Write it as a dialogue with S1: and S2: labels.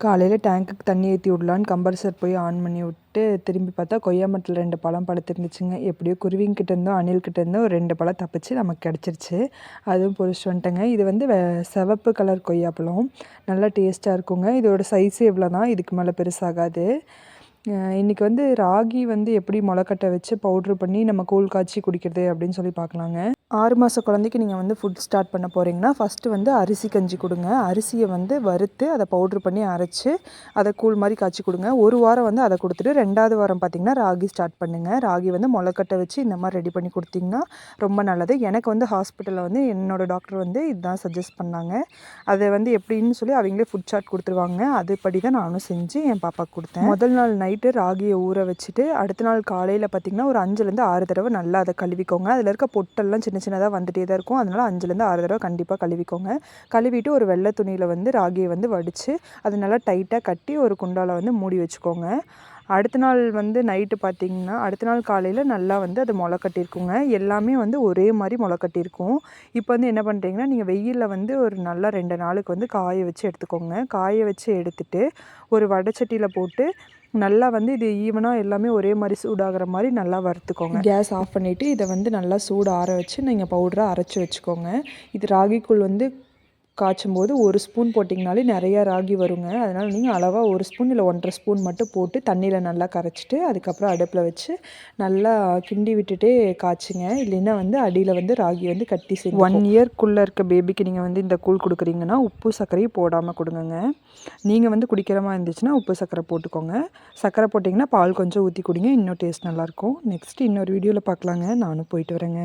S1: காலையில் டேங்க்குக்கு தண்ணி ஏற்றி விடலான்னு கம்ப்ரஸர் போய் ஆன் பண்ணி விட்டு திரும்பி பார்த்தா கொய்யா மரத்தில் 2 பழம் பழுத்துருந்துச்சுங்க. எப்படியோ குருவிங்கிட்ட இருந்தோ அணில்கிட்ட இருந்தோ ஒரு 2 பழம் தப்பிச்சு நமக்கு கிடச்சிருச்சு. அதுவும் பொறிச்சிட்டு வந்துட்டேங்க. இது வந்து சிவப்பு கலர் கொய்யாப்பழம், நல்லா டேஸ்ட்டாக இருக்குங்க. இதோட சைஸு இவ்வளோ தான், இதுக்கு மேலே பெருசாகாது. இன்றைக்கி வந்து ராகி வந்து எப்படி முளைக்கட்டை வச்சு பவுட்ரு பண்ணி நம்ம கூழ் காய்ச்சி குடிக்கிறது அப்படின்னு சொல்லி பார்க்கலாங்க. 6 மாத குழந்தைக்கு நீங்கள் வந்து ஃபுட் ஸ்டார்ட் பண்ண போகிறீங்கன்னா ஃபஸ்ட்டு வந்து அரிசி கஞ்சி கொடுங்க. அரிசியை வந்து வறுத்து அதை பவுட்ரு பண்ணி அரைச்சி அதை கூழ் மாதிரி காய்ச்சி கொடுங்க. ஒரு வாரம் வந்து அதை கொடுத்துட்டு 2வது வாரம் பார்த்திங்கன்னா ராகி ஸ்டார்ட் பண்ணுங்கள். ராகி வந்து முளைக்கட்டை வச்சு இந்த மாதிரி ரெடி பண்ணி கொடுத்திங்கன்னா ரொம்ப நல்லது. எனக்கு வந்து ஹாஸ்பிட்டலில் வந்து என்னோடய டாக்டர் வந்து இதுதான் சஜஸ்ட் பண்ணாங்க. அதை வந்து எப்படின்னு சொல்லி அவங்களே ஃபுட் சார்ட் கொடுத்துருவாங்க. அதுபடி தான் நானும் செஞ்சு என் பாப்பாவுக்கு கொடுத்தேன். முதல் நாள் நைட்டு ராகியை ஊற வச்சுட்டு அடுத்த நாள் காலையில் பார்த்திங்கன்னா ஒரு 5லேருந்து 6 தடவை நல்லா அதை கழுவிக்கோங்க. அதில் இருக்க பொட்டெல்லாம் சின்னதாக வந்துகிட்டே தான் இருக்கும். அதனால் 5லேருந்து 6 தடவை கண்டிப்பாக கழுவிக்கோங்க. கழுவிட்டு ஒரு வெள்ளை துணியில் வந்து ராகியை வந்து வடித்து அது நல்லா டைட்டாக கட்டி ஒரு குண்டாவில் வந்து மூடி வச்சுக்கோங்க. அடுத்த நாள் வந்து நைட்டு பார்த்திங்கன்னா அடுத்த நாள் காலையில் நல்லா வந்து அது முளை கட்டியிருக்குங்க. எல்லாமே வந்து ஒரே மாதிரி முளை கட்டியிருக்கும். இப்போ வந்து என்ன பண்ணுறீங்கன்னா நீங்கள் வெயிலில் வந்து ஒரு நல்லா 2 நாளுக்கு வந்து காய வச்சு எடுத்துக்கோங்க. காய வச்சு எடுத்துட்டு ஒரு வடைச்சட்டியில் போட்டு நல்லா வந்து இது ஈவனாக எல்லாமே ஒரே மாதிரி சூடாகிற மாதிரி நல்லா வறுத்துக்கோங்க. கேஸ் ஆஃப் பண்ணிவிட்டு இதை வந்து நல்லா சூடு ஆற வச்சு நீங்கள் பவுடராக அரைச்சி வச்சுக்கோங்க. இது ராகிக்கூழ் வந்து காய்ச்சும் போது 1 ஸ்பூன் போட்டிங்கனாலே நிறையா ராகி வருங்க. அதனால் நீங்கள் அளவாக 1 ஸ்பூன் இல்லை 1.5 ஸ்பூன் மட்டும் போட்டு தண்ணியில் நல்லா கரைச்சிட்டு அதுக்கப்புறம் அடுப்பில் வச்சு நல்லா கிண்டி விட்டுட்டே காய்ச்சிங்க. இல்லைன்னா வந்து அடியில் வந்து ராகி வந்து கட்டி சேர்ந்து 1 இயர்க்குள்ளே இருக்க பேபிக்கு நீங்கள் வந்து இந்த கூழ் கொடுக்குறீங்கன்னா உப்பு சர்க்கரையும் போடாமல் கொடுங்க. நீங்கள் வந்து குடிக்கிற மாதிரி இருந்துச்சுன்னா உப்பு சர்க்கரை போட்டுக்கோங்க. சர்க்கரை போட்டிங்கன்னா பால் கொஞ்சம் ஊற்றி குடிங்க, இன்னும் டேஸ்ட் நல்லாயிருக்கும். நெக்ஸ்ட்டு இன்னொரு வீடியோவில் பார்க்கலாங்க. நானும் போயிட்டு வரேங்க.